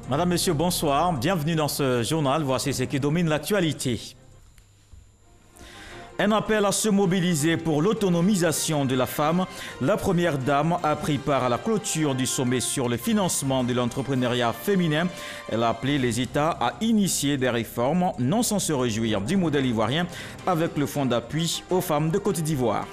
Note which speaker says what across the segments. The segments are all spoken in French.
Speaker 1: Madame, Monsieur, bonsoir. Bienvenue dans ce journal. Voici ce qui domine l'actualité. Un appel à se mobiliser pour l'autonomisation de la femme. La première dame a pris part à la clôture du sommet sur le financement de l'entrepreneuriat féminin. Elle a appelé les États à initier des réformes, non sans se réjouir du modèle ivoirien avec le fonds d'appui aux femmes de Côte d'Ivoire.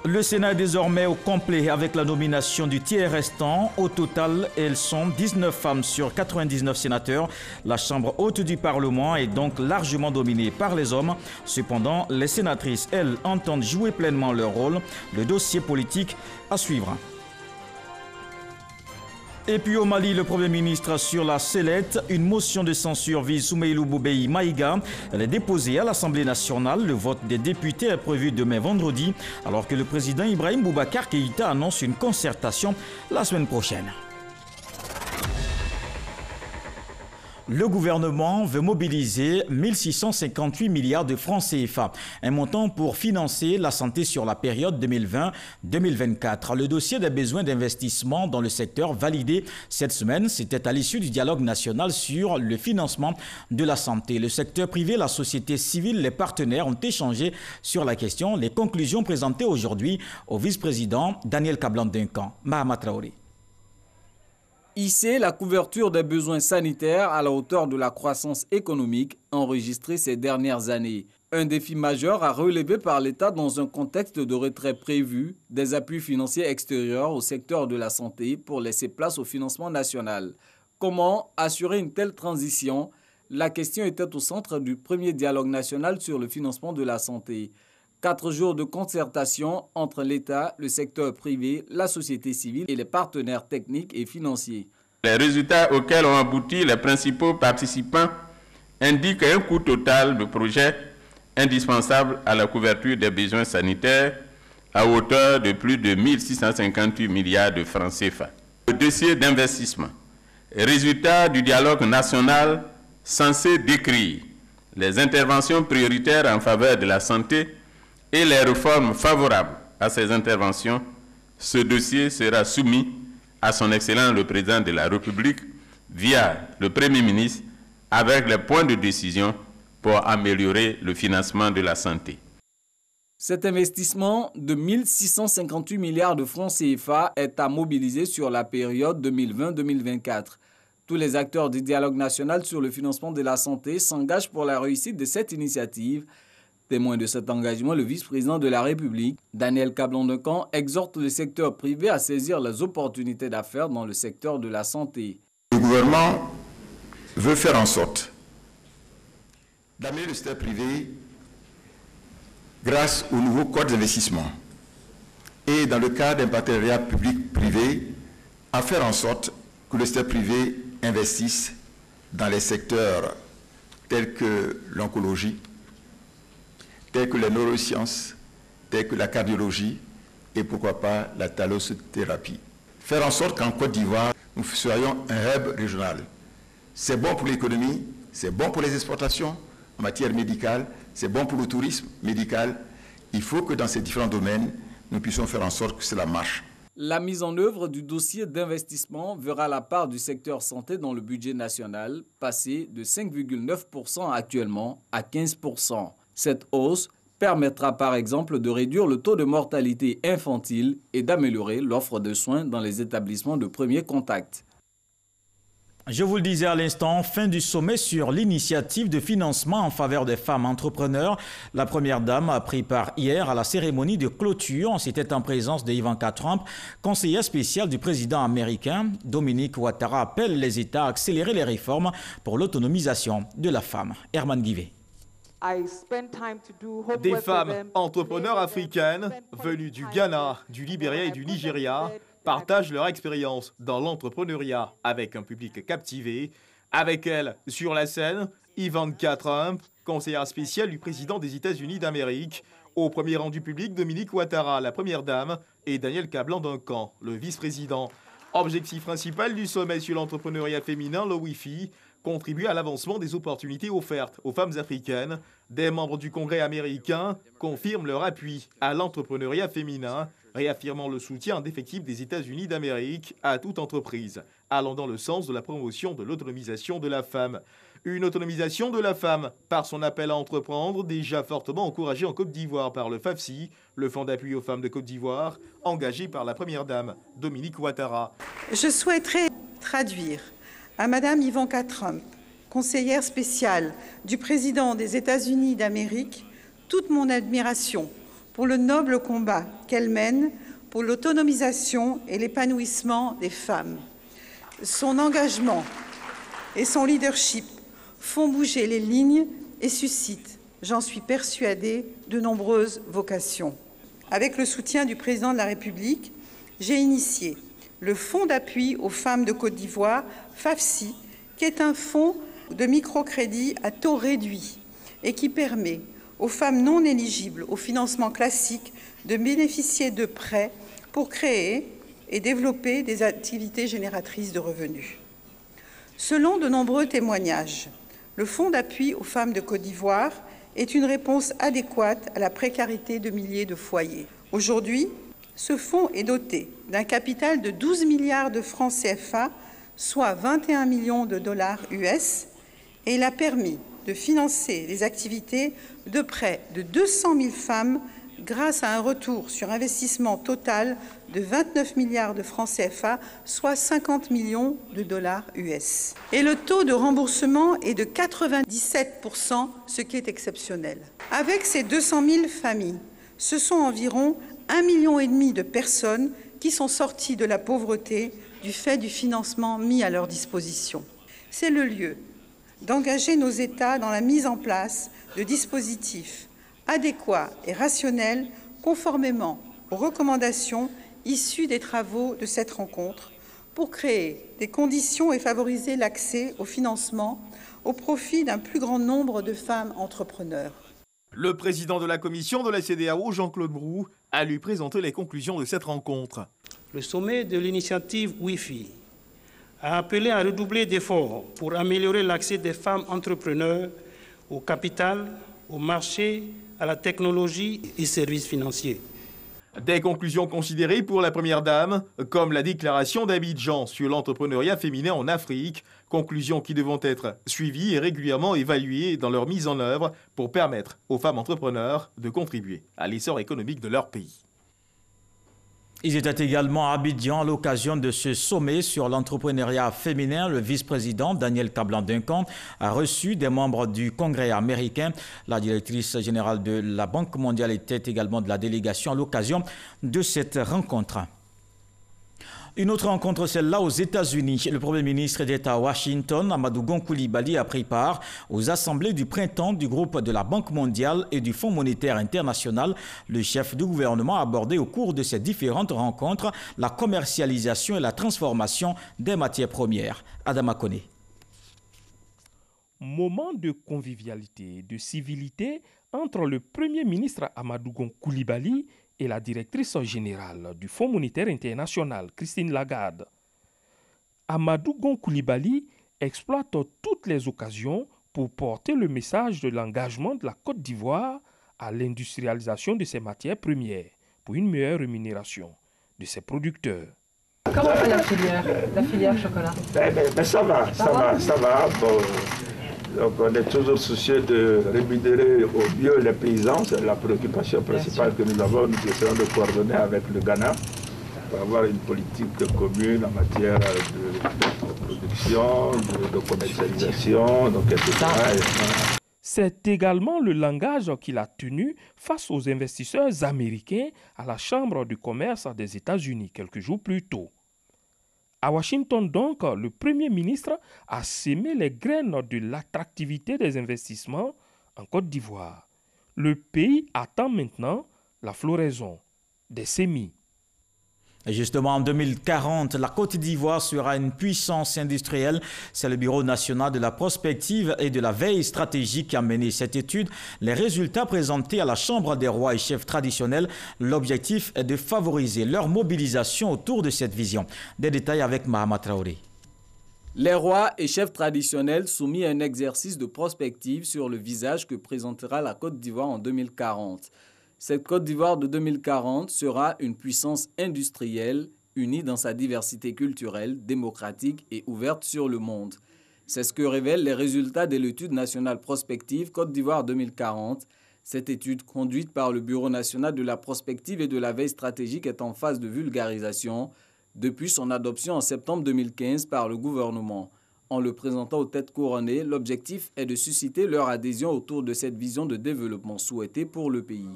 Speaker 1: Le Sénat est désormais au complet avec la nomination du tiers restant. Au total, elles sont 19 femmes sur 99 sénateurs. La Chambre haute du Parlement est donc largement dominée par les hommes. Cependant, les sénatrices, elles, entendent jouer pleinement leur rôle. Le dossier politique à suivre. Et puis au Mali, le Premier ministre sur la sellette. Une motion de censure vise Soumeilou Boubei Maïga. Elle est déposée à l'Assemblée nationale. Le vote des députés est prévu demain vendredi, alors que le président Ibrahim Boubacar Keïta annonce une concertation la semaine prochaine. Le gouvernement veut mobiliser 1658 milliards de francs CFA, un montant pour financer la santé sur la période 2020-2024. Le dossier des besoins d'investissement dans le secteur validé cette semaine, c'était à l'issue du dialogue national sur le financement de la santé. Le secteur privé, la société civile, les partenaires ont échangé sur la question. Les conclusions présentées aujourd'hui au vice-président Daniel Kablan-Duncan. Mahama Traoré.
Speaker 2: Hisser la couverture des besoins sanitaires à la hauteur de la croissance économique enregistrée ces dernières années. Un défi majeur à relever par l'État dans un contexte de retrait prévu des appuis financiers extérieurs au secteur de la santé pour laisser place au financement national. Comment assurer une telle transition? La question était au centre du premier dialogue national sur le financement de la santé. 4 jours de concertation entre l'État, le secteur privé, la société civile et les partenaires techniques et financiers.
Speaker 3: Les résultats auxquels ont abouti les principaux participants indiquent un coût total de projet indispensable à la couverture des besoins sanitaires à hauteur de plus de 1658 milliards de francs CFA. Le dossier d'investissement, résultat du dialogue national censé décrire les interventions prioritaires en faveur de la santé et les réformes favorables à ces interventions, ce dossier sera soumis à son Excellence le Président de la République via le Premier ministre avec les points de décision pour améliorer le financement de la santé.
Speaker 2: Cet investissement de 1658 milliards de francs CFA est à mobiliser sur la période 2020-2024. Tous les acteurs du dialogue national sur le financement de la santé s'engagent pour la réussite de cette initiative. Témoin de cet engagement, le vice-président de la République, Daniel Kablan-Duncan, exhorte le secteur privé à saisir les opportunités d'affaires dans le secteur de la santé.
Speaker 4: Le gouvernement veut faire en sorte d'amener le secteur privé, grâce au nouveau code d'investissement et dans le cadre d'un partenariat public-privé, à faire en sorte que le secteur privé investisse dans les secteurs tels que l'oncologie, tels que les neurosciences, tels que la cardiologie et pourquoi pas la thalassothérapie. Faire en sorte qu'en Côte d'Ivoire, nous soyons un hub régional. C'est bon pour l'économie, c'est bon pour les exportations en matière médicale, c'est bon pour le tourisme médical. Il faut que dans ces différents domaines, nous puissions faire en sorte que cela marche.
Speaker 2: La mise en œuvre du dossier d'investissement verra la part du secteur santé dans le budget national passer de 5,9% actuellement à 15%. Cette hausse permettra par exemple de réduire le taux de mortalité infantile et d'améliorer l'offre de soins dans les établissements de premier contact.
Speaker 1: Je vous le disais à l'instant, fin du sommet sur l'initiative de financement en faveur des femmes entrepreneurs. La première dame a pris part hier à la cérémonie de clôture. C'était en présence de Ivanka Trump, conseillère spéciale du président américain. Dominique Ouattara appelle les États à accélérer les réformes pour l'autonomisation de la femme. Herman Guivet.
Speaker 5: Des femmes entrepreneurs africaines venues du Ghana, du Libéria et du Nigeria partagent leur expérience dans l'entrepreneuriat avec un public captivé. Avec elles, sur la scène, Ivanka Trump, conseillère spéciale du président des États-Unis d'Amérique. Au premier rang du public, Dominique Ouattara, la première dame, et Daniel Kablan-Duncan, le vice-président. Objectif principal du sommet sur l'entrepreneuriat féminin, le Wi-Fi, contribuer à l'avancement des opportunités offertes aux femmes africaines. Des membres du Congrès américain confirment leur appui à l'entrepreneuriat féminin, réaffirmant le soutien indéfectible des États-Unis d'Amérique à toute entreprise, allant dans le sens de la promotion de l'autonomisation de la femme. Une autonomisation de la femme par son appel à entreprendre, déjà fortement encouragé en Côte d'Ivoire par le FAFSI, le Fonds d'appui aux femmes de Côte d'Ivoire, engagé par la Première Dame, Dominique Ouattara.
Speaker 6: Je souhaiterais traduire à Madame Ivanka Trump, conseillère spéciale du président des États-Unis d'Amérique, toute mon admiration pour le noble combat qu'elle mène pour l'autonomisation et l'épanouissement des femmes. Son engagement et son leadership font bouger les lignes et suscitent, j'en suis persuadée, de nombreuses vocations. Avec le soutien du président de la République, j'ai initié le Fonds d'appui aux femmes de Côte d'Ivoire, FAFSI, qui est un fonds de microcrédit à taux réduit et qui permet aux femmes non éligibles au financement classique de bénéficier de prêts pour créer et développer des activités génératrices de revenus. Selon de nombreux témoignages, le Fonds d'appui aux femmes de Côte d'Ivoire est une réponse adéquate à la précarité de milliers de foyers. Aujourd'hui, ce fonds est doté d'un capital de 12 milliards de francs CFA, soit 21 millions de dollars US, et il a permis de financer les activités de près de 200 000 femmes grâce à un retour sur investissement total de 29 milliards de francs CFA, soit 50 millions de dollars US. Et le taux de remboursement est de 97%, ce qui est exceptionnel. Avec ces 200 000 familles, ce sont environ 1,5 million de personnes qui sont sorties de la pauvreté du fait du financement mis à leur disposition. C'est le lieu d'engager nos États dans la mise en place de dispositifs adéquats et rationnels conformément aux recommandations issues des travaux de cette rencontre pour créer des conditions et favoriser l'accès au financement au profit d'un plus grand nombre de femmes entrepreneurs.
Speaker 5: Le président de la commission de la CEDEAO, Jean-Claude Brou, a lui présenté les conclusions de cette rencontre.
Speaker 7: Le sommet de l'initiative Wi-Fi a appelé à redoubler d'efforts pour améliorer l'accès des femmes entrepreneurs au capital, au marché, à la technologie et services financiers.
Speaker 5: Des conclusions considérées pour la Première Dame, comme la déclaration d'Abidjan sur l'entrepreneuriat féminin en Afrique, conclusions qui devront être suivies et régulièrement évaluées dans leur mise en œuvre pour permettre aux femmes entrepreneurs de contribuer à l'essor économique de leur pays.
Speaker 1: Ils étaient également à Abidjan à l'occasion de ce sommet sur l'entrepreneuriat féminin. Le vice-président Daniel Kablan-Duncan a reçu des membres du Congrès américain. La directrice générale de la Banque mondiale était également de la délégation à l'occasion de cette rencontre. Une autre rencontre, celle-là aux États-Unis. Le Premier ministre d'État à Washington, Amadou Gon Coulibaly, a pris part aux assemblées du printemps du groupe de la Banque mondiale et du Fonds monétaire international. Le chef du gouvernement a abordé au cours de ces différentes rencontres la commercialisation et la transformation des matières premières. Adama Kone.
Speaker 8: Moment de convivialité et de civilité entre le Premier ministre Amadou Gon Coulibaly et la directrice générale du Fonds monétaire international, Christine Lagarde. Amadou Gon Coulibaly exploite toutes les occasions pour porter le message de l'engagement de la Côte d'Ivoire à l'industrialisation de ses matières premières pour une meilleure rémunération de ses producteurs.
Speaker 9: Comment va la filière chocolat?
Speaker 10: Ça va. Bon. Donc on est toujours soucieux de rémunérer au mieux les paysans, c'est la préoccupation principale que nous avons. Nous essayons de coordonner avec le Ghana pour avoir une politique commune en matière de production, de commercialisation, donc etc.
Speaker 8: C'est également le langage qu'il a tenu face aux investisseurs américains à la Chambre du commerce des États-Unis quelques jours plus tôt. À Washington, donc, le Premier ministre a sémé les graines de l'attractivité des investissements en Côte d'Ivoire. Le pays attend maintenant la floraison des semis.
Speaker 1: Et justement, en 2040, la Côte d'Ivoire sera une puissance industrielle. C'est le Bureau national de la prospective et de la veille stratégique qui a mené cette étude. Les résultats présentés à la Chambre des rois et chefs traditionnels, l'objectif est de favoriser leur mobilisation autour de cette vision. Des détails avec Mahama Traoré.
Speaker 2: Les rois et chefs traditionnels soumis à un exercice de prospective sur le visage que présentera la Côte d'Ivoire en 2040. Cette Côte d'Ivoire de 2040 sera une puissance industrielle, unie dans sa diversité culturelle, démocratique et ouverte sur le monde. C'est ce que révèlent les résultats de l'étude nationale prospective Côte d'Ivoire 2040. Cette étude, conduite par le Bureau national de la prospective et de la veille stratégique, est en phase de vulgarisation depuis son adoption en septembre 2015 par le gouvernement. En le présentant aux têtes couronnées, l'objectif est de susciter leur adhésion autour de cette vision de développement souhaitée pour le pays.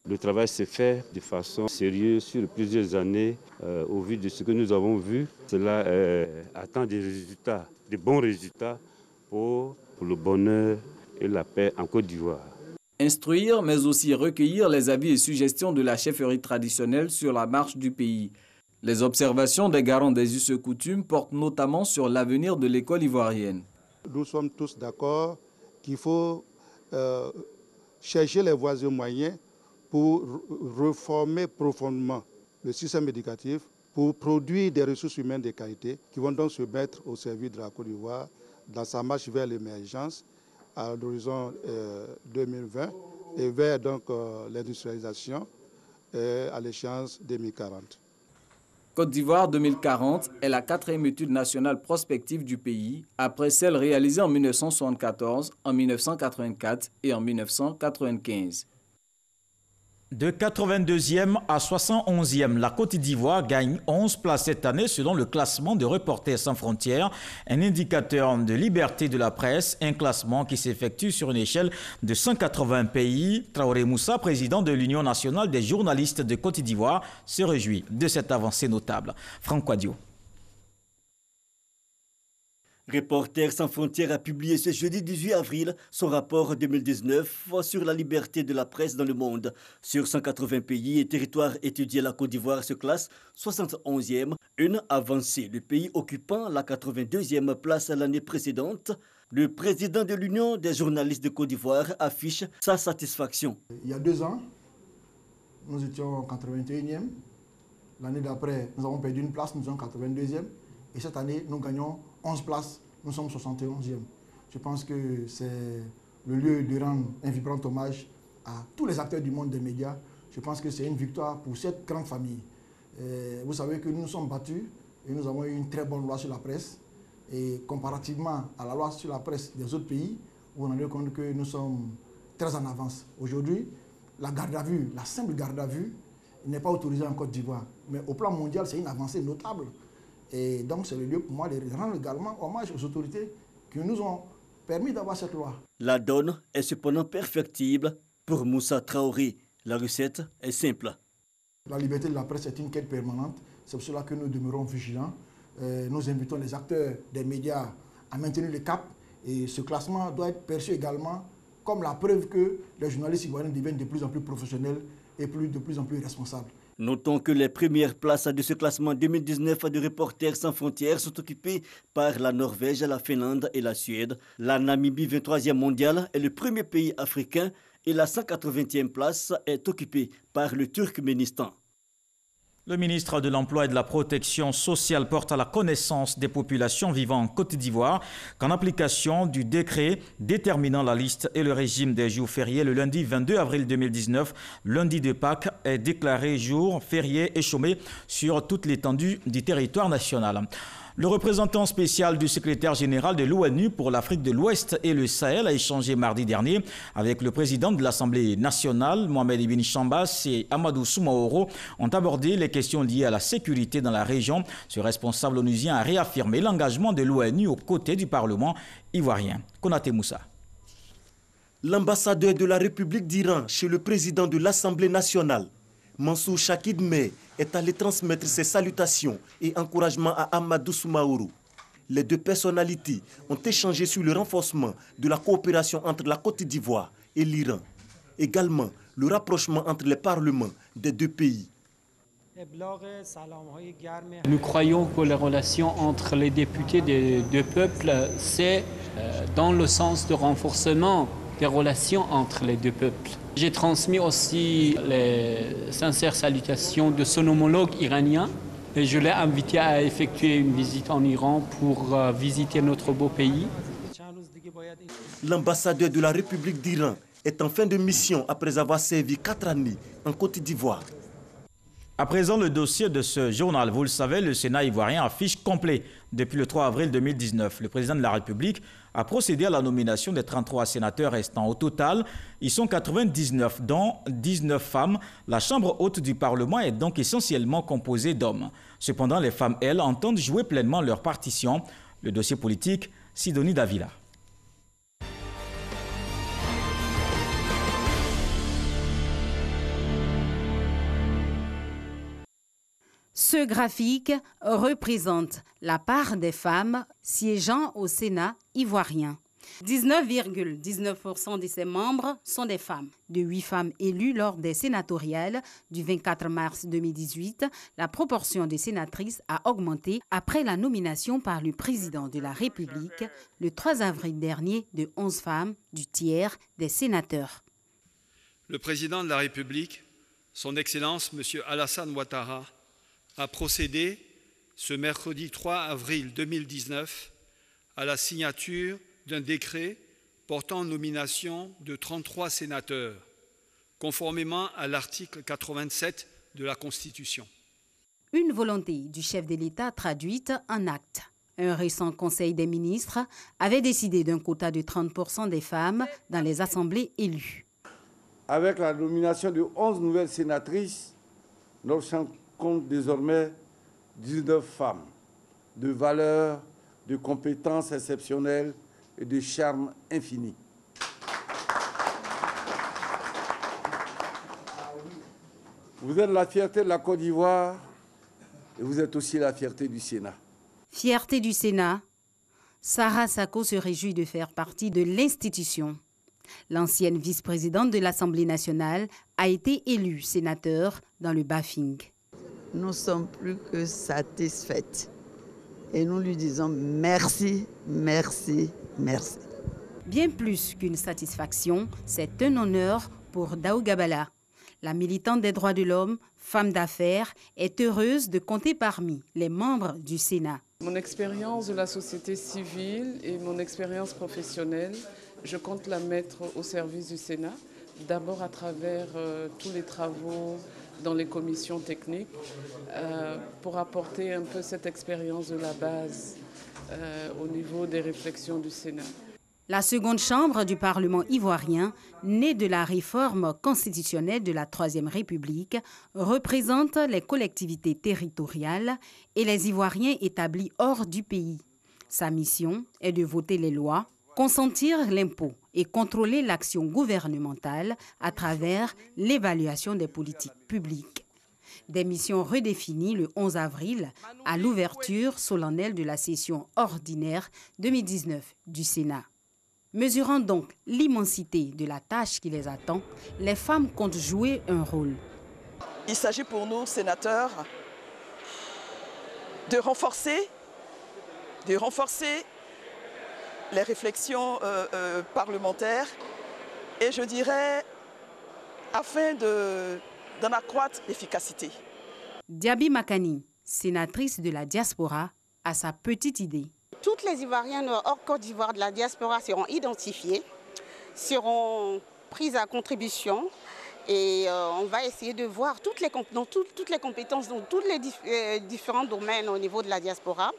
Speaker 11: Le travail s'est fait de façon sérieuse sur plusieurs années. Au vu de ce que nous avons vu, cela attend des résultats, de bons résultats pour le bonheur et la paix en Côte d'Ivoire.
Speaker 2: Instruire, mais aussi recueillir les avis et suggestions de la chefferie traditionnelle sur la marche du pays. Les observations des garants des us et coutumes portent notamment sur l'avenir de l'école ivoirienne.
Speaker 12: Nous sommes tous d'accord qu'il faut chercher les voies et moyens pour reformer profondément le système éducatif, pour produire des ressources humaines de qualité qui vont donc se mettre au service de la Côte d'Ivoire dans sa marche vers l'émergence à l'horizon 2020 et vers l'industrialisation à l'échéance 2040.
Speaker 2: Côte d'Ivoire 2040 est la 4e étude nationale prospective du pays, après celle réalisée en 1974, en 1984 et en 1995.
Speaker 1: De 82e à 71e, la Côte d'Ivoire gagne 11 places cette année selon le classement de Reporters sans frontières, un indicateur de liberté de la presse, un classement qui s'effectue sur une échelle de 180 pays. Traoré Moussa, président de l'Union nationale des journalistes de Côte d'Ivoire, se réjouit de cette avancée notable. Franck Quadio.
Speaker 13: Reporters sans frontières a publié ce jeudi 18 avril son rapport 2019 sur la liberté de la presse dans le monde. Sur 180 pays et territoires étudiés, la Côte d'Ivoire se classe 71e, une avancée, le pays occupant la 82e place l'année précédente. Le président de l'Union des journalistes de Côte d'Ivoire affiche sa satisfaction.
Speaker 14: Il y a 2 ans, nous étions 81e. L'année d'après, nous avons perdu une place, nous sommes 82e. Et cette année, nous gagnons 11 places, nous sommes 71e. Je pense que c'est le lieu de rendre un vibrant hommage à tous les acteurs du monde des médias. Je pense que c'est une victoire pour cette grande famille. Vous savez que nous nous sommes battus et nous avons eu une très bonne loi sur la presse. Et comparativement à la loi sur la presse des autres pays, on a rendu compte que nous sommes très en avance. Aujourd'hui, la garde à vue, la simple garde à vue, n'est pas autorisée en Côte d'Ivoire. Mais au plan mondial, c'est une avancée notable. Et donc, c'est le lieu pour moi de rendre également hommage aux autorités qui nous ont permis d'avoir cette loi.
Speaker 13: La donne est cependant perfectible pour Moussa Traoré. La recette est simple.
Speaker 14: La liberté de la presse est une quête permanente. C'est pour cela que nous demeurons vigilants. Nous invitons les acteurs des médias à maintenir le cap. Et ce classement doit être perçu également comme la preuve que les journalistes ivoiriens deviennent de plus en plus professionnels et de plus en plus responsables.
Speaker 13: Notons que les premières places de ce classement 2019 de Reporters sans frontières sont occupées par la Norvège, la Finlande et la Suède. La Namibie, 23e mondiale, est le premier pays africain et la 180e place est occupée par le Turkménistan.
Speaker 1: Le ministre de l'Emploi et de la Protection sociale porte à la connaissance des populations vivant en Côte d'Ivoire qu'en application du décret déterminant la liste et le régime des jours fériés, le lundi 22 avril 2019, lundi de Pâques, est déclaré jour férié et chômé sur toute l'étendue du territoire national. Le représentant spécial du secrétaire général de l'ONU pour l'Afrique de l'Ouest et le Sahel a échangé mardi dernier avec le président de l'Assemblée nationale, Mohamed Ibn Chambas, et Amadou Soumaoro ont abordé les questions liées à la sécurité dans la région. Ce responsable onusien a réaffirmé l'engagement de l'ONU aux côtés du Parlement ivoirien. Konaté Moussa.
Speaker 15: L'ambassadeur de la République d'Iran chez le président de l'Assemblée nationale, Mansour Chakid Meh, est allé transmettre ses salutations et encouragements à Amadou Soumaoro. Les deux personnalités ont échangé sur le renforcement de la coopération entre la Côte d'Ivoire et l'Iran. Également, le rapprochement entre les parlements des deux pays.
Speaker 16: Nous croyons que les relations entre les députés des deux peuples, c'est dans le sens de renforcement des relations entre les deux peuples. J'ai transmis aussi les sincères salutations de son homologue iranien Et je l'ai invité à effectuer une visite en Iran pour visiter notre beau pays.
Speaker 15: L'ambassadeur de la République d'Iran est en fin de mission après avoir servi 4 années en Côte d'Ivoire.
Speaker 1: À présent, le dossier de ce journal. Vous le savez, le Sénat ivoirien affiche complet depuis le 3 avril 2019. Le président de la République a procédé à la nomination des 33 sénateurs restants. Au total, ils sont 99, dont 19 femmes. La Chambre haute du Parlement est donc essentiellement composée d'hommes. Cependant, les femmes, elles, entendent jouer pleinement leur partition. Le dossier politique, Sidonie Davila.
Speaker 17: Ce graphique représente la part des femmes siégeant au Sénat ivoirien. 19,19% de ses membres sont des femmes. De 8 femmes élues lors des sénatoriales du 24 mars 2018, la proportion des sénatrices a augmenté après la nomination par le président de la République le 3 avril dernier de 11 femmes du tiers des sénateurs.
Speaker 18: Le président de la République, son Excellence M. Alassane Ouattara, a procédé ce mercredi 3 avril 2019 à la signature d'un décret portant nomination de 33 sénateurs, conformément à l'article 87 de la Constitution.
Speaker 17: Une volonté du chef de l'État traduite en actes. Un récent Conseil des ministres avait décidé d'un quota de 30% des femmes dans les assemblées élues.
Speaker 19: Avec la nomination de 11 nouvelles sénatrices, notre champ compte désormais 19 femmes de valeur, de compétences exceptionnelles et de charme infini. Vous êtes la fierté de la Côte d'Ivoire et vous êtes aussi la fierté du Sénat.
Speaker 17: Fierté du Sénat, Sarah Sako se réjouit de faire partie de l'institution. L'ancienne vice-présidente de l'Assemblée nationale a été élue sénateur dans le Bafing.
Speaker 20: Nous sommes plus que satisfaites et nous lui disons merci, merci, merci.
Speaker 17: Bien plus qu'une satisfaction, c'est un honneur pour Daou Gabala. La militante des droits de l'homme, femme d'affaires, est heureuse de compter parmi les membres du Sénat.
Speaker 21: Mon expérience de la société civile et mon expérience professionnelle, je compte la mettre au service du Sénat, d'abord à travers tous les travaux dans les commissions techniques, pour apporter un peu cette expérience de la base au niveau des réflexions du Sénat.
Speaker 17: La seconde chambre du Parlement ivoirien, née de la réforme constitutionnelle de la Troisième République, représente les collectivités territoriales et les Ivoiriens établis hors du pays. Sa mission est de voter les lois, consentir l'impôt et contrôler l'action gouvernementale à travers l'évaluation des politiques publiques. Des missions redéfinies le 11 avril à l'ouverture solennelle de la session ordinaire 2019 du Sénat. Mesurant donc l'immensité de la tâche qui les attend, les femmes comptent jouer un rôle.
Speaker 22: Il s'agit pour nous, sénateurs, de renforcer les réflexions parlementaires et je dirais afin d'en accroître l'efficacité.
Speaker 17: Diaby Makani, sénatrice de la diaspora, a sa petite idée.
Speaker 23: Toutes les Ivoiriennes hors Côte d'Ivoire de la diaspora seront identifiées, seront prises à contribution et on va essayer de voir dans toutes les compétences, dans tous les différents domaines au niveau de la diaspora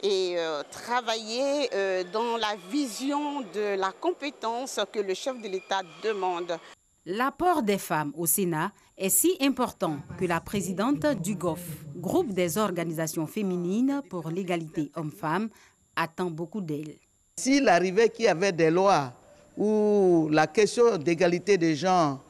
Speaker 23: et travailler dans la vision de la compétence que le chef de l'État demande.
Speaker 17: L'apport des femmes au Sénat est si important que la présidente du GOF, groupe des organisations féminines pour l'égalité hommes-femmes, attend beaucoup d'elles.
Speaker 20: S'il arrivait qu'il y avait des lois où la question d'égalité des genres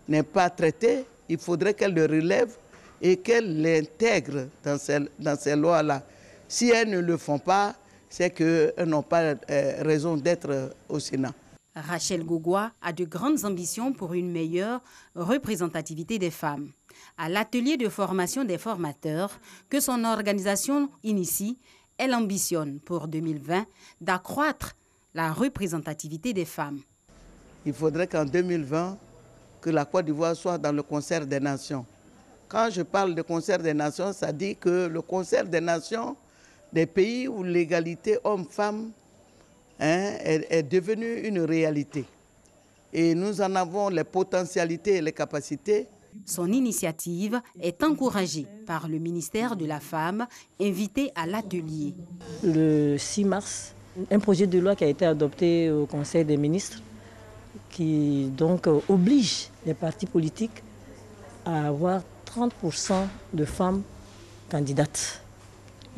Speaker 20: n'est pas traitée, il faudrait qu'elle le relève et qu'elle l'intègre dans ces lois-là. Si elles ne le font pas, c'est qu'elles n'ont pas raison d'être au Sénat.
Speaker 17: Rachel Gogwa a de grandes ambitions pour une meilleure représentativité des femmes. À l'atelier de formation des formateurs que son organisation initie, elle ambitionne pour 2020 d'accroître la représentativité des femmes.
Speaker 20: Il faudrait qu'en 2020, que la Côte d'Ivoire soit dans le concert des nations. Quand je parle de concert des nations, ça dit que le concert des nations, des pays où l'égalité homme-femme est devenue une réalité. Et nous en avons les potentialités et les capacités.
Speaker 17: Son initiative est encouragée par le ministère de la Femme, invité à l'atelier.
Speaker 3: Le 6 mars, un projet de loi qui a été adopté au Conseil des ministres qui donc oblige les partis politiques à avoir 30% de femmes candidates.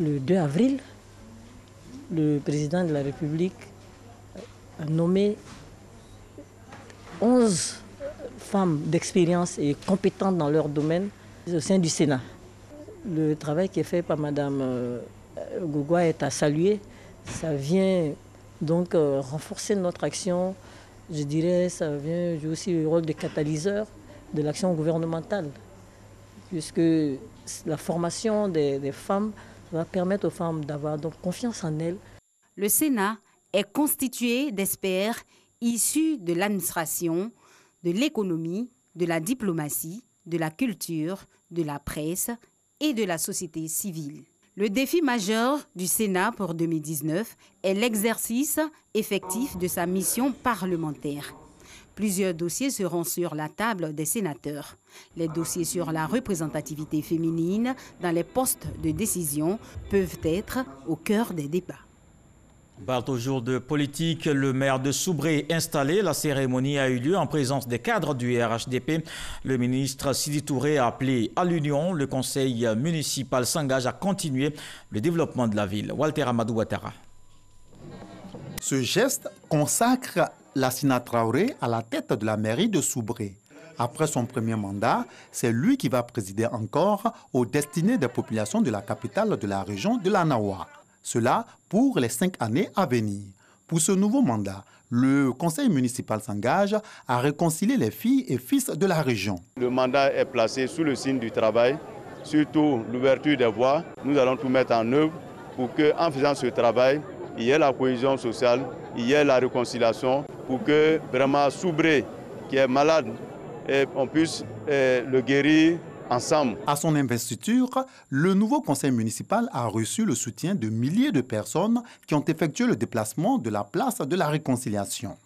Speaker 3: Le 2 avril, le président de la République a nommé 11 femmes d'expérience et compétentes dans leur domaine au sein du Sénat. Le travail qui est fait par Mme Gougoua est à saluer. Ça vient donc renforcer notre action. Je dirais ça vient jouer aussi le rôle de catalyseur de l'action gouvernementale, puisque la formation des femmes va permettre aux femmes d'avoir donc confiance en elles.
Speaker 17: Le Sénat est constitué d'experts issus de l'administration, de l'économie, de la diplomatie, de la culture, de la presse et de la société civile. Le défi majeur du Sénat pour 2019 est l'exercice effectif de sa mission parlementaire. Plusieurs dossiers seront sur la table des sénateurs. Les dossiers sur la représentativité féminine dans les postes de décision peuvent être au cœur des débats.
Speaker 1: On parle toujours de politique. Le maire de Soubré est installé. La cérémonie a eu lieu en présence des cadres du RHDP. Le ministre Sidi Touré a appelé à l'union. Le conseil municipal s'engage à continuer le développement de la ville. Walter Amadou Ouattara.
Speaker 4: Ce geste consacre Lassina Traoré à la tête de la mairie de Soubré. Après son premier mandat, c'est lui qui va présider encore aux destinées des populations de la capitale de la région de l'Anawa. Cela pour les 5 années à venir. Pour ce nouveau mandat, le conseil municipal s'engage à réconcilier les filles et fils de la région.
Speaker 6: Le mandat est placé sous le signe du travail, surtout l'ouverture des voies. Nous allons tout mettre en œuvre pour qu'en faisant ce travail, il y ait la cohésion sociale, il y ait la réconciliation, pour que vraiment Soubré, qui est malade, on puisse le guérir ensemble.
Speaker 4: À son investiture, le nouveau conseil municipal a reçu le soutien de milliers de personnes qui ont effectué le déplacement de la place de la réconciliation.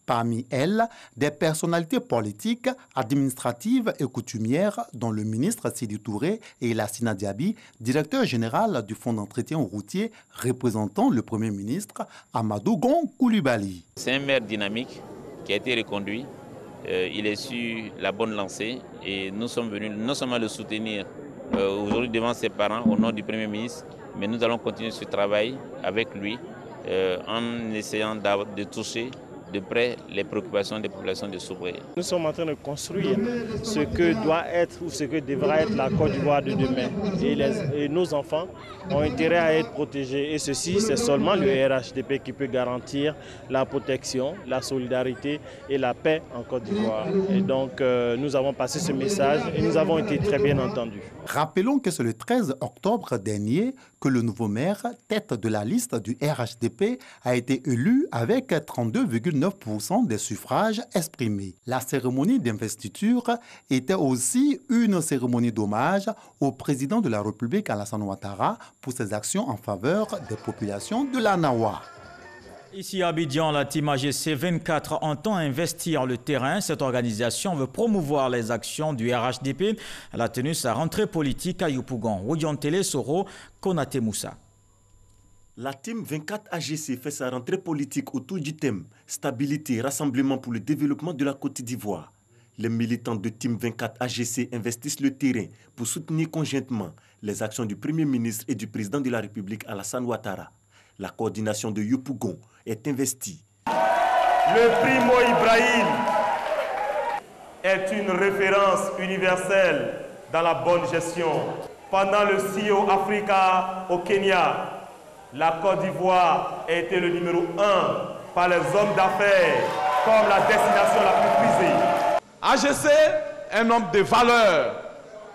Speaker 4: Parmi elles, des personnalités politiques, administratives et coutumières, dont le ministre Sidi Touré et Lassina Diaby, directeur général du Fonds d'entretien routier, représentant le Premier ministre Amadou Gon Coulibaly.
Speaker 24: C'est un maire dynamique qui a été reconduit. Il est sur la bonne lancée et nous sommes venus non seulement le soutenir aujourd'hui devant ses parents au nom du Premier ministre, mais nous allons continuer ce travail avec lui en essayant de toucher de près les préoccupations des populations de Soubré.
Speaker 25: Nous sommes en train de construire ce que doit être ou ce que devra être la Côte d'Ivoire de demain. Et nos enfants ont intérêt à être protégés. Et ceci, c'est seulement le RHDP qui peut garantir la protection, la solidarité et la paix en Côte d'Ivoire. Et donc, nous avons passé ce message et nous avons été très bien entendus.
Speaker 4: Rappelons que c'est le 13 octobre dernier que le nouveau maire, tête de la liste du RHDP, a été élu avec 32,9% des suffrages exprimés. La cérémonie d'investiture était aussi une cérémonie d'hommage au président de la République Alassane Ouattara pour ses actions en faveur des populations de l'Anawa.
Speaker 1: Ici à Abidjan, la team AGC 24 entend investir le terrain. Cette organisation veut promouvoir les actions du RHDP. Elle a tenu sa rentrée politique à Yopougon. Télé Soro, Konaté Moussa.
Speaker 15: La team 24 AGC fait sa rentrée politique autour du thème « Stabilité, rassemblement pour le développement de la Côte d'Ivoire ». Les militants de team 24 AGC investissent le terrain pour soutenir conjointement les actions du Premier ministre et du Président de la République Alassane Ouattara. La coordination de Yopougon est investie.
Speaker 26: Le Primo Ibrahim est une référence universelle dans la bonne gestion. Pendant le CEO Africa au Kenya, la Côte d'Ivoire a été le numéro 1 par les hommes d'affaires comme la destination la plus prisée.
Speaker 27: AGC, un homme de valeur,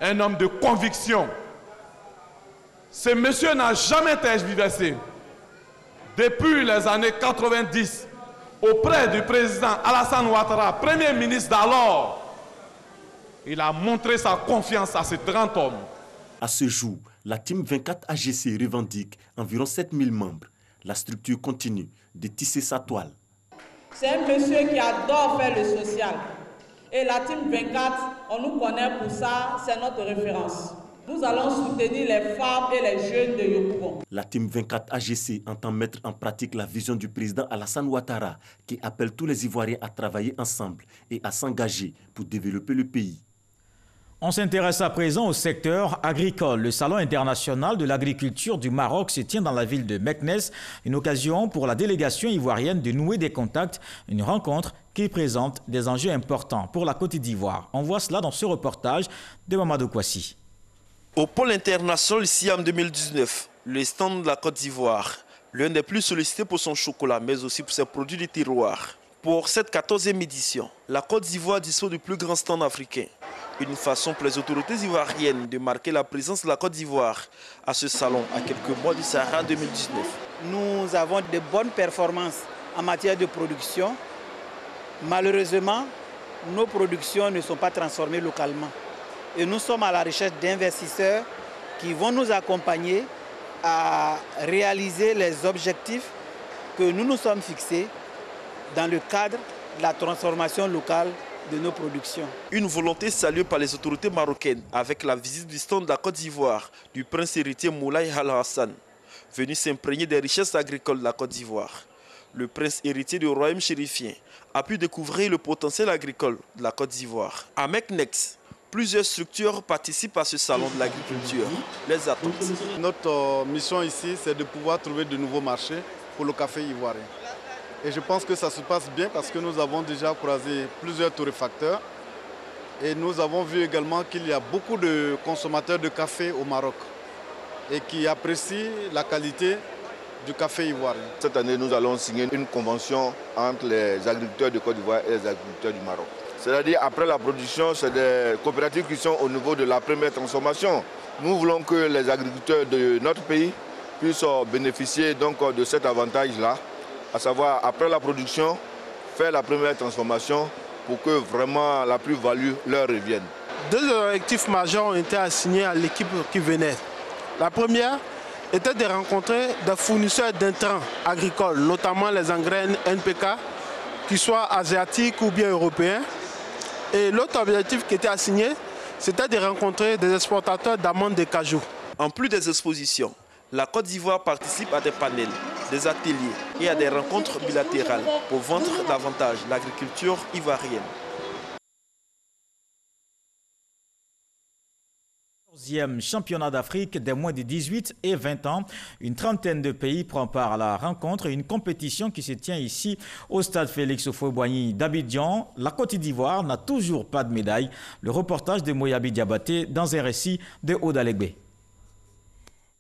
Speaker 27: un homme de conviction. Ce monsieur n'a jamais tergiversé. Depuis les années 90, auprès du président Alassane Ouattara, Premier ministre d'alors, Il a montré sa confiance à ces 30 hommes.
Speaker 15: À ce jour, la Team 24 AGC revendique environ 7000 membres. La structure continue de tisser sa toile.
Speaker 5: C'est un monsieur qui adore faire le social. Et la Team 24, on nous connaît pour ça, c'est notre référence. Nous allons soutenir les femmes et les jeunes de Yopougon.
Speaker 15: La Team 24 AGC entend mettre en pratique la vision du président Alassane Ouattara qui appelle tous les Ivoiriens à travailler ensemble et à s'engager pour développer le pays.
Speaker 1: On s'intéresse à présent au secteur agricole. Le Salon international de l'agriculture du Maroc se tient dans la ville de Meknes, une occasion pour la délégation ivoirienne de nouer des contacts, une rencontre qui présente des enjeux importants pour la Côte d'Ivoire. On voit cela dans ce reportage de Mamadou Kouassi.
Speaker 7: Au pôle international Siam 2019, le stand de la Côte d'Ivoire, l'un des plus sollicités pour son chocolat, mais aussi pour ses produits de tiroir. Pour cette 14e édition, la Côte d'Ivoire dispose du plus grand stand africain. Une façon pour les autorités ivoiriennes de marquer la présence de la Côte d'Ivoire à ce salon à quelques mois du Sahara 2019.
Speaker 8: Nous avons de bonnes performances en matière de production. Malheureusement, nos productions ne sont pas transformées localement. Et nous sommes à la recherche d'investisseurs qui vont nous accompagner à réaliser les objectifs que nous nous sommes fixés dans le cadre de la transformation locale de nos productions.
Speaker 7: Une volonté saluée par les autorités marocaines avec la visite du stand de la Côte d'Ivoire du prince héritier Moulay Al-Hassan, venu s'imprégner des richesses agricoles de la Côte d'Ivoire. Le prince héritier du royaume chérifien a pu découvrir le potentiel agricole de la Côte d'Ivoire. À Meknes, plusieurs structures participent à ce salon de l'agriculture. Les attentes.
Speaker 9: Notre mission ici, c'est de pouvoir trouver de nouveaux marchés pour le café ivoirien. Et je pense que ça se passe bien parce que nous avons déjà croisé plusieurs torréfacteurs. Et nous avons vu également qu'il y a beaucoup de consommateurs de café au Maroc et qui apprécient la qualité du café ivoirien.
Speaker 10: Cette année, nous allons signer une convention entre les agriculteurs de Côte d'Ivoire et les agriculteurs du Maroc. C'est-à-dire, après la production, c'est des coopératives qui sont au niveau de la première transformation. Nous voulons que les agriculteurs de notre pays puissent bénéficier donc de cet avantage-là, à savoir, après la production, faire la première transformation pour que vraiment la plus-value leur revienne.
Speaker 11: Deux objectifs majeurs ont été assignés à l'équipe qui venait. La première était de rencontrer des fournisseurs d'intrants agricoles, notamment les engrais NPK, qu'ils soient asiatiques ou bien européens. Et l'autre objectif qui était assigné, c'était de rencontrer des exportateurs d'amandes de cajou.
Speaker 7: En plus des expositions, la Côte d'Ivoire participe à des panels, des ateliers et à des rencontres bilatérales pour vendre davantage l'agriculture ivoirienne.
Speaker 1: 14e championnat d'Afrique des moins de 18 et 20 ans. Une trentaine de pays prend part à la rencontre, une compétition qui se tient ici au stade Félix Houphouët-Boigny d'Abidjan. La Côte d'Ivoire n'a toujours pas de médaille. Le reportage de Moyabi Diabaté dans un récit de Oda Legbe.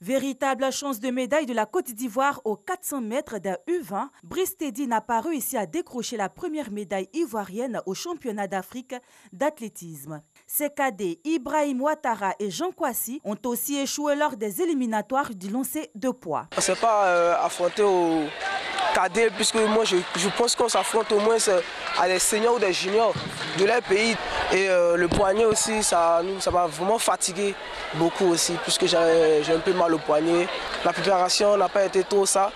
Speaker 12: Véritable chance de médaille de la Côte d'Ivoire aux 400 mètres d'un U20, Brice Teddy n'a pas réussi à décrocher la première médaille ivoirienne au championnat d'Afrique d'athlétisme. Ses cadets Ibrahim Ouattara et Jean Kouassi ont aussi échoué lors des éliminatoires du lancer de poids.
Speaker 28: On ne s'est pas affronté aux cadets, puisque moi je pense qu'on s'affronte au moins à des seniors ou des juniors de leur pays. Et le poignet aussi, ça m'a vraiment fatigué beaucoup aussi, puisque j'ai un peu mal au poignet. La préparation n'a pas été trop ça,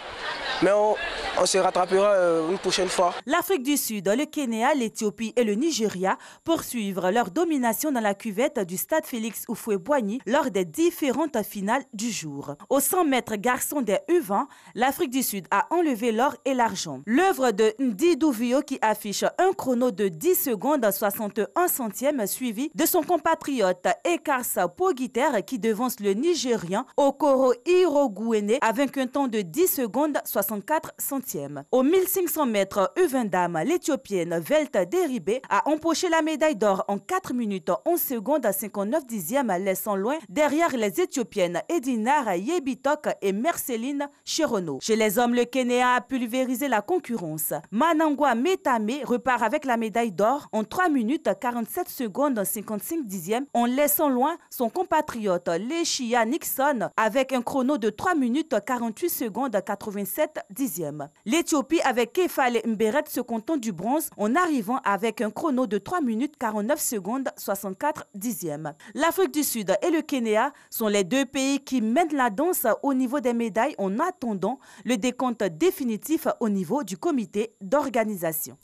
Speaker 28: mais on se rattrapera une prochaine fois.
Speaker 12: L'Afrique du Sud, le Kenya, l'Éthiopie et le Nigeria poursuivent leur domination dans la cuvette du stade Félix Houphouët-Boigny lors des différentes finales du jour. Aux 100 mètres garçons des U20, l'Afrique du Sud a enlevé l'or et l'argent. L'œuvre de Ndidou Vio qui affiche un chrono de 10 secondes 61 centièmes suivi de son compatriote Ekarsa Poguiter qui devance le Nigérian Okoro Irogouene avec un temps de 10 secondes 64 centièmes. Au 1500 mètres U20 dames, l'Éthiopienne Velta Deribé a empoché la médaille d'or en 4 minutes 11 secondes 59 dixièmes, laissant loin derrière les Éthiopiennes Edinar Yebitok et Merceline Cherono. Chez les hommes, le Kenya a pulvérisé la concurrence. Manangwa Metame repart avec la médaille d'or en 3 minutes 47 secondes 55 dixièmes, en laissant loin son compatriote Leshia Nixon avec un chrono de 3 minutes 48 secondes 87 dixièmes. L'Éthiopie avec Kefale Mberet se content du bronze en arrivant avec un chrono de 3 minutes 49 secondes 64 dixièmes. L'Afrique du Sud et le Kenya sont les deux pays qui mènent la danse au niveau des médailles en attendant le décompte définitif au niveau du comité d'organisation.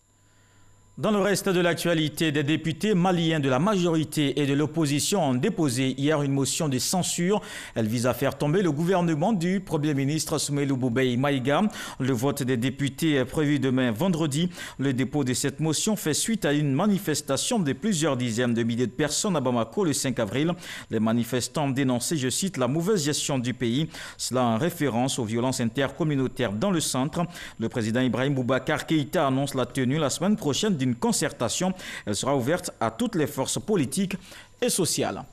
Speaker 1: Dans le reste de l'actualité, des députés maliens de la majorité et de l'opposition ont déposé hier une motion de censure. Elle vise à faire tomber le gouvernement du Premier ministre Soumeilou Boubèye Maïga. Le vote des députés est prévu demain vendredi. Le dépôt de cette motion fait suite à une manifestation de plusieurs dizaines de milliers de personnes à Bamako le 5 avril. Les manifestants dénonçaient, je cite, la mauvaise gestion du pays. Cela en référence aux violences intercommunautaires dans le centre. Le président Ibrahim Boubacar Keïta annonce la tenue la semaine prochaine d'une concertation. Elle sera ouverte à toutes les forces politiques et sociales.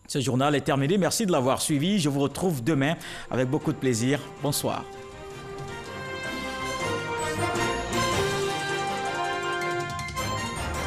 Speaker 1: Ce journal est terminé. Merci de l'avoir suivi. Je vous retrouve demain avec beaucoup de plaisir. Bonsoir.